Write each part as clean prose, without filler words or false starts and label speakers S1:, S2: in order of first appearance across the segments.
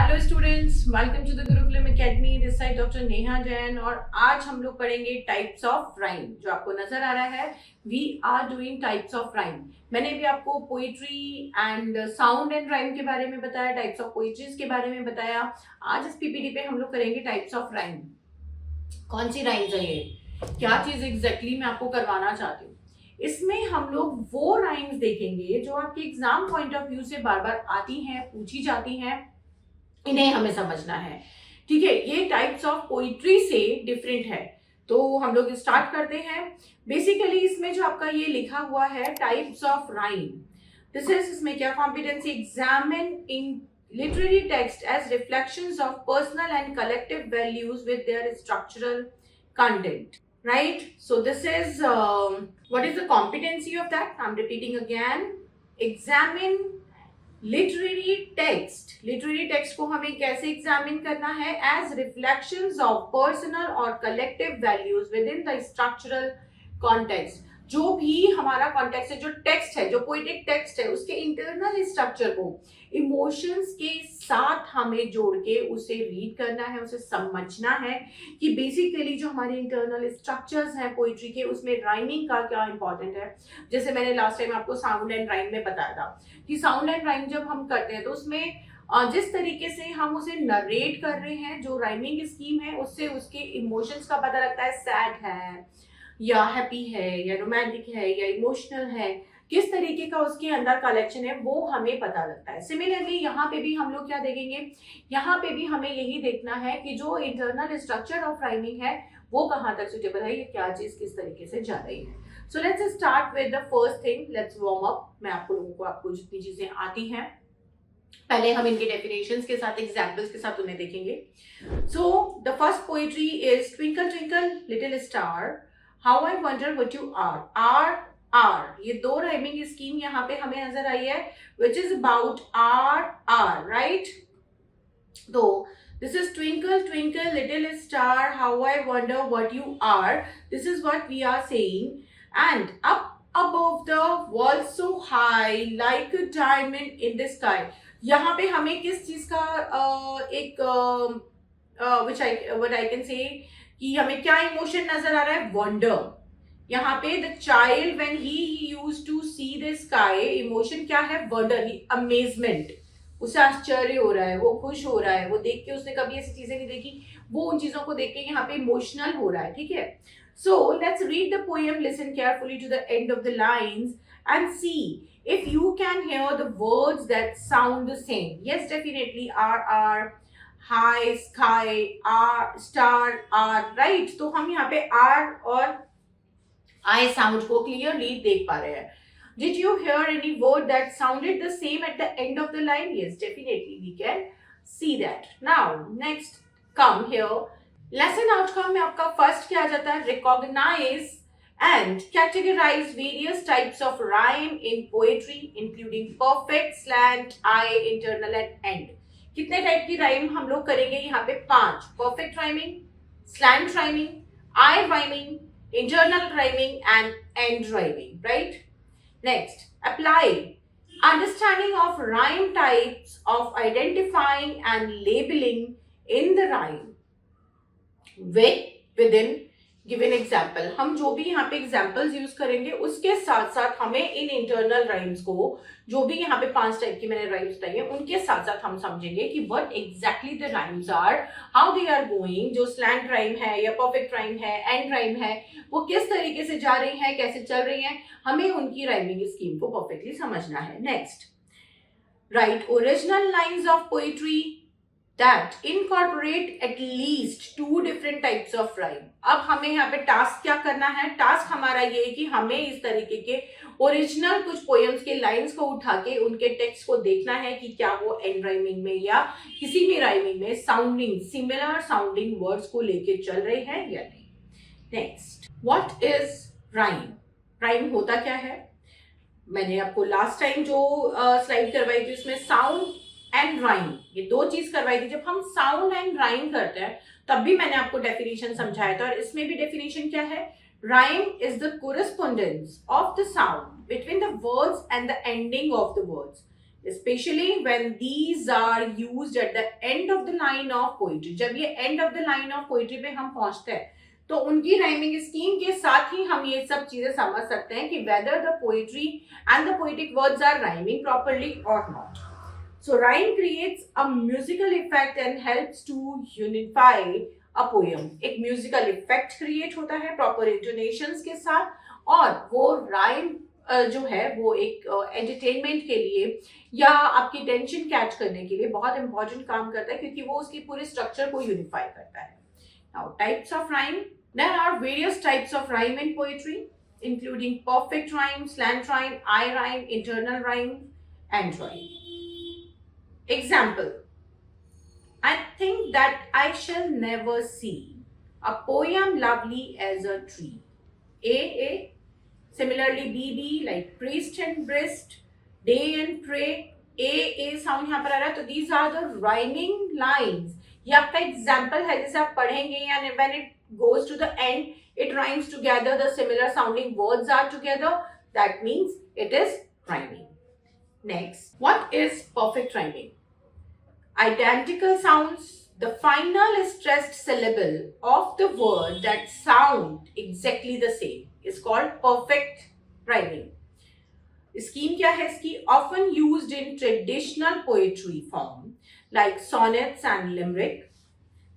S1: Hello students, welcome to the Gurukulam academy. This side doctor Neha Jain और आज हम लोग पढ़ेंगे टाइप्स ऑफ राइम। जो आपको नजर आ रहा है, we are doing types of rhyme. मैंने भी आपको poetry and sound and rhyme के बारे में बताया, टाइप्स ऑफ पोइट्रीज के बारे में बताया। आज इस पीपीटी पे हम लोग करेंगे टाइप्स ऑफ राइम। कौन सी राइम्स है ये, क्या चीज एग्जैक्टली मैं आपको करवाना चाहती हूँ। इसमें हम लोग वो राइम्स देखेंगे जो आपके एग्जाम पॉइंट ऑफ व्यू से बार बार आती हैं, पूछी जाती हैं, इन्हें हमें समझना है। ठीक है, ये टाइप्स ऑफ पोइट्री से डिफरेंट है। तो हम लोग स्टार्ट करते हैं। बेसिकली इसमें जो आपका ये लिखा हुआ है types of rhyme, this is, इसमें क्या competency, examine in literary text as reflections of personal and collective values with their structural content, right? So this is what is the competency of that? I'm repeating again. Examine literary text को हमें कैसे examine करना है? as reflections of personal or collective values within the structural context. जो भी हमारा context है, जो टेक्स्ट है, जो पोएटिक टेक्स्ट है, उसके इंटरनल स्ट्रक्चर को इमोशंस के साथ हमें जोड़ के उसे रीड करना है, उसे समझना है कि बेसिकली जो हमारे इंटरनल स्ट्रक्चर्स हैं पोइट्री के, उसमें राइमिंग का क्या इंपॉर्टेंट है। जैसे मैंने लास्ट टाइम आपको साउंड एंड राइम में बताया था कि साउंड एंड राइम जब हम करते हैं तो उसमें जिस तरीके से हम उसे नरेट कर रहे हैं, जो राइमिंग स्कीम है, उससे उसके इमोशंस का पता लगता है। सैड है या हैप्पी है या रोमांटिक है या इमोशनल है, किस तरीके का उसके अंदर कलेक्शन है, वो हमें पता लगता है। सिमिलरली यहाँ पे भी हम लोग क्या देखेंगे, यहाँ पे भी हमें यही देखना है कि जो इंटरनल स्ट्रक्चर ऑफ राइमिंग है वो कहाँ तक सुटेबल है, ये क्या चीज किस तरीके से जा रही है। So let's start with the first thing, let's warm up. मैं आपको जितनी चीजें आती हैं पहले हम इनके डेफिनेशंस के साथ, एग्जांपल्स के साथ उन्हें देखेंगे। So the first poetry is twinkle twinkle little star, how I wonder what you are. आर ये दो राइमिंग स्कीम यहाँ पे हमें नजर आई है, which is about are, right. तो this is twinkle twinkle little star, how I wonder what you are, this is what we are saying. End up above the world so high like a diamond in the sky। यहाँ पे हमें किस चीज का एक what I can say कि हमें क्या इमोशन नजर आ रहा है? वंडर। यहाँ पे the child when he used to see the sky, emotion क्या है? वंडर, अमेजमेंट, उसे आश्चर्य हो रहा है, वो खुश हो रहा है, वो देख के उसने कभी ऐसी चीजें नहीं देखी, वो उन चीजों को देख के यहाँ पे इमोशनल हो रहा है। ठीक है, so let's read the poem, listen carefully to the end of the lines and see if you can hear the words that sound the same. Yes, definitely are, high, sky, are, star, are, right? तो हम यहाँ पे R और I sound को clearly देख पा रहे हैं। Did you hear any word that sounded the same at the end of the line? Yes, definitely we can see that. Now next come here, lesson outcome में आपका first क्या आ जाता है? Recognise and categorise various types of rhyme in poetry including perfect, slant, eye, internal and end. कितने type की rhyme हम लोग करेंगे यहाँ पे? 5। Perfect rhyming, slant rhyming, eye rhyming, internal rhyming and end rhyming, right. Next, apply understanding of rhyme types of identifying and labelling in the rhyme within given example। हम जो भी यहाँ पे एग्जाम्पल्स यूज करेंगे उसके साथ साथ हमें इन इंटरनल राइम्स को, जो भी यहाँ पे 5 टाइप की मैंने राइम्स बताई है, उनके साथ साथ हम समझेंगे कि what exactly the rhymes are, how they are going. जो स्लैंट राइम है या परफेक्ट राइम है, एंड राइम है, वो किस तरीके से जा रही है, कैसे चल रही है, हमें उनकी राइमिंग स्कीम को परफेक्टली समझना है। Next, right original lines of poetry that incorporate at least 2 different types of rhyme। अब हमें यहाँ पे टास्क क्या करना है? टास्क हमारा ये है कि हमें इस तरीके के ओरिजिनल कुछ पोएम्स के लाइंस को उठा के उनके टेक्स्ट को देखना है कि क्या वो एंड राइमिंग में या किसी भी राइमिंग में साउंडिंग, सिमिलर साउंडिंग वर्ड्स को लेके चल रहे हैं या नहीं। Next, what is rhyme? Rhyme होता क्या है? मैंने आपको लास्ट टाइम जो स्लाइड करवाई थी उसमें साउंड एंड राइम, ये 2 चीज करवाई थी। जब हम साउंड एंड राइम करते हैं तब भी मैंने आपको डेफिनेशन समझाया था, और इसमें भी डेफिनेशन क्या है? Rhyme is the correspondence of the sound between the words and the ending of the words. especially when these are used at the end of the line of poetry. जब ये end of the line of poetry पे हम पहुंचते हैं तो उनकी rhyming scheme के साथ ही हम ये सब चीजें समझ सकते हैं कि whether the poetry and the poetic words are rhyming properly or not. So rhyme creates a musical effect and helps to unify a poem. एक म्यूजिकल इफेक्ट क्रिएट होता है प्रॉपर इंटोनेशंस के साथ और वो राइम जो है वो एक एंटरटेनमेंट के लिए या आपकी टेंशन कैच करने के लिए बहुत इंपॉर्टेंट काम करता है क्योंकि वो उसकी पूरे स्ट्रक्चर को यूनिफाई करता है. Now types of rhyme. There are various types of rhyme in poetry, including perfect rhyme, slant rhyme, eye rhyme, internal rhyme, and rhyme. Example: I think that I shall never see a poem lovely as a tree. A. Similarly, B, like priest and breast, day and pray. A sound यहाँ पर आ रहा है तो these are the rhyming lines. ये आपका example है जैसे आप पढ़ेंगे and when it goes to the end, it rhymes together. The similar sounding words are together. That means it is rhyming. Next, what is perfect rhyming? Identical sounds. The final stressed syllable of the word that sound exactly the same is called perfect rhyming. Scheme क्या है इसकी? Often used in traditional poetry form like sonnets and limerick.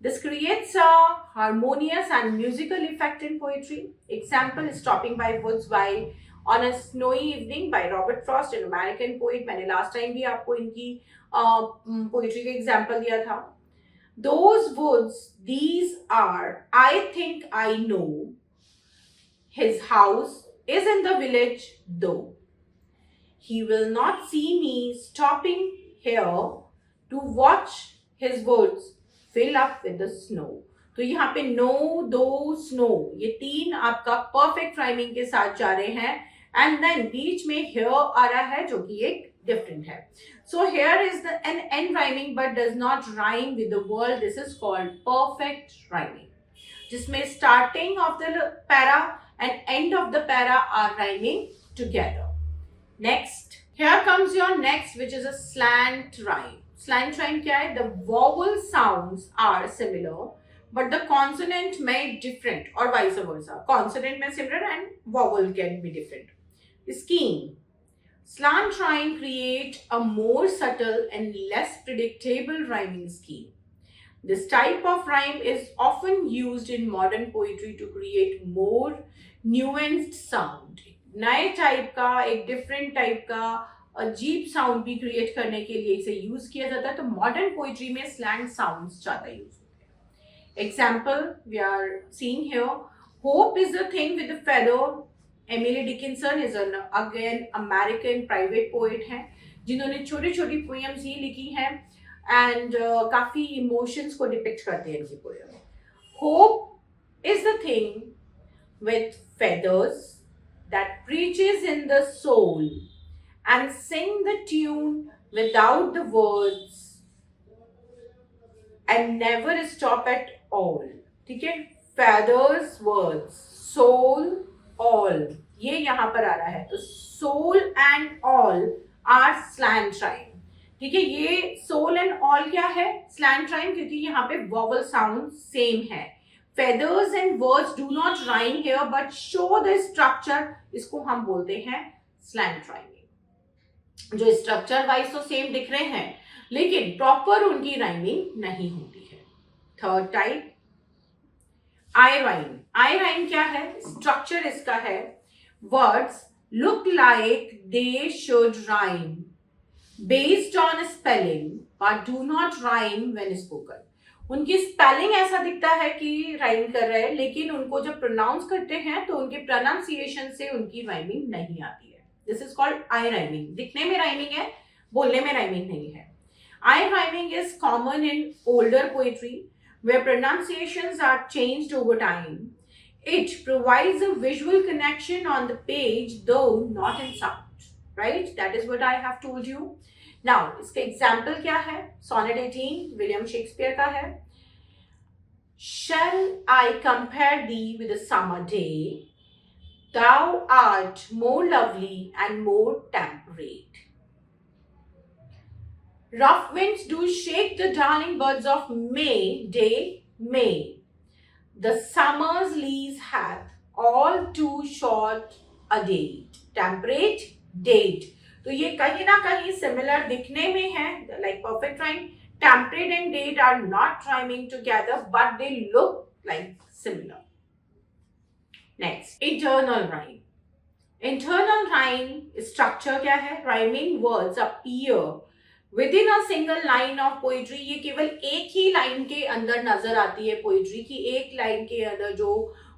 S1: This creates a harmonious and musical effect in poetry. Example is Stopping by Woods by On a Snowy Evening by Robert Frost, an American poet. मैंने last time भी आपको इनकी poetry का example दिया था. Those woods, these are, I think I know. His house is in the village, though. He will not see me stopping here to watch his woods fill up with the snow. तो यहाँ पे no, though, snow ये तीन आपका perfect rhyming के साथ जा रहे हैं and then बीच में here आ रहा है जो कि एक different है. So here is an end rhyming but does not rhyme with the word. This is called perfect rhyming. जिसमें starting of the para and end of the para are rhyming together. Next, here comes your next, which is a slant rhyme. Slant rhyme क्या है? The vowel sounds are similar, but the consonant may different or vice versa. Consonant may similar and vowel can be different. Scheme. Slant rhyme create a more subtle and less predictable rhyming scheme. This type of rhyme is often used in modern poetry to create more nuanced sound. नए type का एक different type का अजीब sound भी create करने के लिए इसे यूज किया जाता है. तो मॉडर्न पोइट्री में स्लैंग साउंड्स ज्यादा यूज होते हैं. Example we are seeing here, hope is the thing with the feather. Emily Dickinson is an again American private poet हैं जिन्होंने छोटी छोटी पोएम्स ही लिखी हैं एंड काफी इमोशंस को डिपिक्ट करते हैं इनकी poem. Hope is the thing with feathers that preaches in the soul and sing the tune without the words and never stop at all. ठीक है, feathers, words, soul, all ये यहाँ पर आ रहा है. तो soul and all are slant rhyme. ठीक है, ये soul and all क्या है? Slant rhyme क्योंकि यहाँ पे vowel sound same है. Feathers and words do not rhyme here but show the structure. इसको हम बोलते हैं slant rhyming. जो स्ट्रक्चर वाइज तो सेम दिख रहे हैं लेकिन प्रॉपर उनकी राइमिंग नहीं होती है. थर्ड टाइप आई राइम. आई राइम क्या है? स्ट्रक्चर इसका है words look like they should rhyme based on spelling but do not rhyme when spoken. उनकी स्पेलिंग ऐसा दिखता है कि राइम कर रहे हैं लेकिन उनको जब प्रोनाउंस करते हैं तो उनके प्रोनाउंसिएशन से उनकी राइमिंग नहीं आती है. This is called eye rhyming. दिखने में राइमिंग है, बोलने में राइमिंग नहीं है. Eye rhyming is common in older poetry where pronunciations are changed over time. It provides a visual connection on the page though not in sound. Right? That is what I have told you. Now, इसका example क्या है? Sonnet 18 William Shakespeare का है. Shall I compare thee with a summer day? Thou art more lovely and more temperate. Rough winds do shake the darling buds of May, day, May. The summer's lease hath all too short a date. Temperate, date. तो ये कहीं ना कहीं similar दिखने में है, like perfect rhyme. Temperate and date are not rhyming together, but they look like similar. Next, internal rhyme. Internal rhyme structure क्या है? Rhyming words appear within a single line of poetry. ये केवल एक ही line के अंदर नजर आती है पोइट्री की, एक लाइन के अंदर जो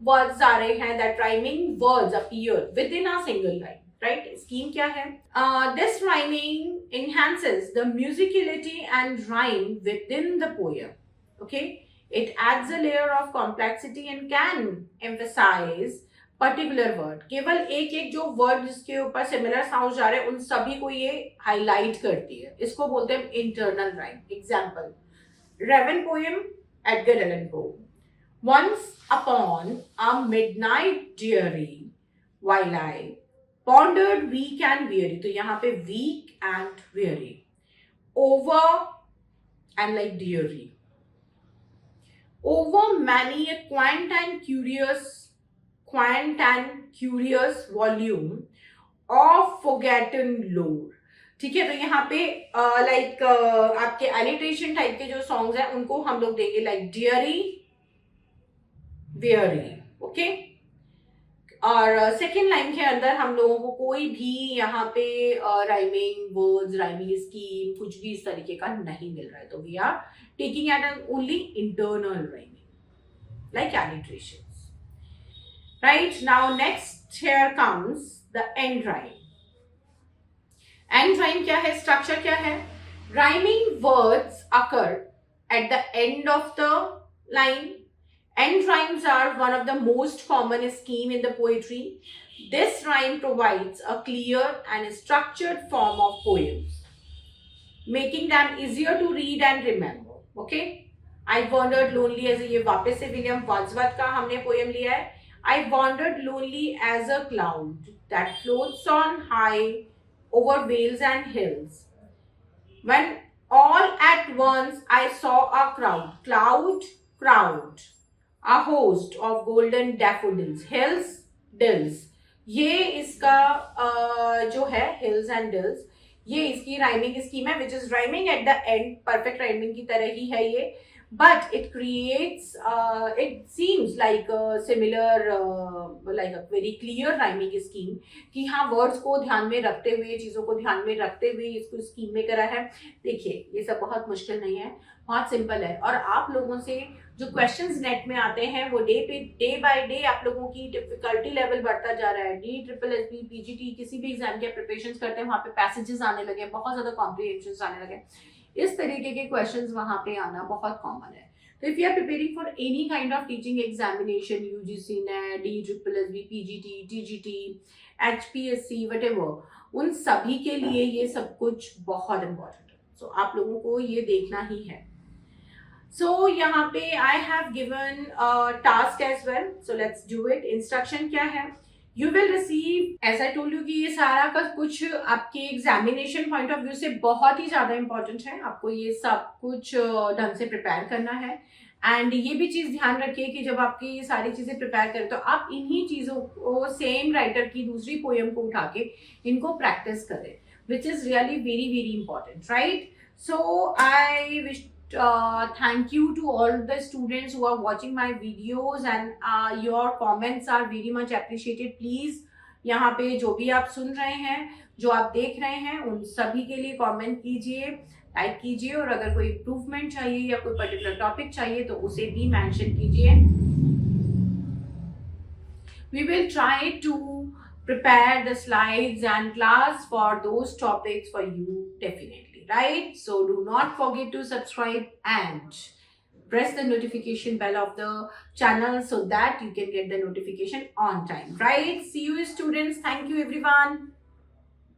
S1: वर्ड्स आ रहे हैं, that rhyming words appear within a single line. Right? Scheme क्या है? This rhyming enhances the musicality and rhyme within the poem. Okay? It adds a layer of complexity and can emphasize particular word. केवल एक एक जो word जिसके ऊपर similar sound जा रहे हैं उन सभी को ये हाईलाइट करती है. इसको बोलते हैं internal rhyme. Example, raven poem, Edgar Allan Poe. Once upon a midnight dreary, while I pondered weak and weary. तो यहाँ पे weak and weary, over and like dreary, over many a quaint and curious volume of forgotten lore. ठीक है, तो यहाँ पे like आपके alliteration type के जो सॉन्ग्स हैं उनको हम लोग देंगे लाइक डियरी, वेयरी. ओके, और सेकेंड लाइन के अंदर हम लोगों को कोई भी यहाँ पे राइमिंग वर्ड्स, राइमिंग स्कीम, कुछ भी इस तरीके का नहीं मिल रहा है. तो we are taking at only internal rhyming like alliteration. Right, now next here comes the end rhyme. End rhyme क्या है? Structure क्या है? Rhyming words occur at the end of the line. End rhymes are one of the most common scheme in the poetry. This rhyme provides a clear and structured form of poems, making them easier to read and remember. Okay? I wandered lonely as ये वापस से William Wordsworth का हमने poem लिया है. I wandered lonely as a cloud that floats on high over vales and hills. When all at once I saw a crowd, a host of golden daffodils, hills, dills. ये इसका जो है hills and dills, ये इसकी rhyming scheme है, which is rhyming at the end. Perfect rhyming की तरह ही है ये. But it creates, it seems like a similar, like a very clear rhyming scheme कि हाँ वर्ड्स को ध्यान में रखते हुए, चीज़ों को ध्यान में रखते हुए इसको स्कीम में करा है. देखिए ये सब बहुत मुश्किल नहीं है, बहुत सिंपल है. और आप लोगों से जो क्वेश्चंस नेट में आते हैं वो डे बाय डे आप लोगों की डिफिकल्टी लेवल बढ़ता जा रहा है. DSSB, PGT किसी भी एग्जाम के प्रिपरेशन करते हैं वहाँ पे पैसेजेस आने लगे, बहुत ज़्यादा कॉम्प्रिहेंशन आने लगे. इस तरीके के क्वेश्चंस वहां पे आना बहुत कॉमन है. तो if you are preparing for any kind of teaching examination, UGC, NET, DSSB, PGT, TGT, HPSC, whatever, उन सभी के लिए ये सब कुछ बहुत इंपॉर्टेंट है. सो आप लोगों को ये देखना ही है. सो यहाँ पे I have given task as well, so let's do it. Instruction क्या है? You will receive, as I told you कि ये सारा का कुछ आपके एग्जामिनेशन पॉइंट ऑफ व्यू से बहुत ही ज़्यादा इंपॉर्टेंट है. आपको ये सब कुछ ढंग से प्रिपेयर करना है. एंड ये भी चीज़ ध्यान रखिए कि जब आपकी ये सारी चीज़ें प्रिपेयर करें तो आप इन्हीं चीज़ों को सेम राइटर की दूसरी पोएम को उठा के इनको प्रैक्टिस करें, which is really very very important. Right, so I wish thank you to all the students who are watching my videos and your comments are very much appreciated. Please यहाँ पे जो भी आप सुन रहे हैं, जो आप देख रहे हैं, उन सभी के लिए कमेंट कीजिए, लाइक कीजिए. और अगर कोई इम्प्रूवमेंट चाहिए या कोई पर्टिकुलर टॉपिक चाहिए तो उसे भी मेंशन कीजिए. We will try to prepare the slides and class for those topics for you definitely. Right, so do not forget to subscribe and press the notification bell of the channel so that you can get the notification on time. Right, see you students. Thank you everyone.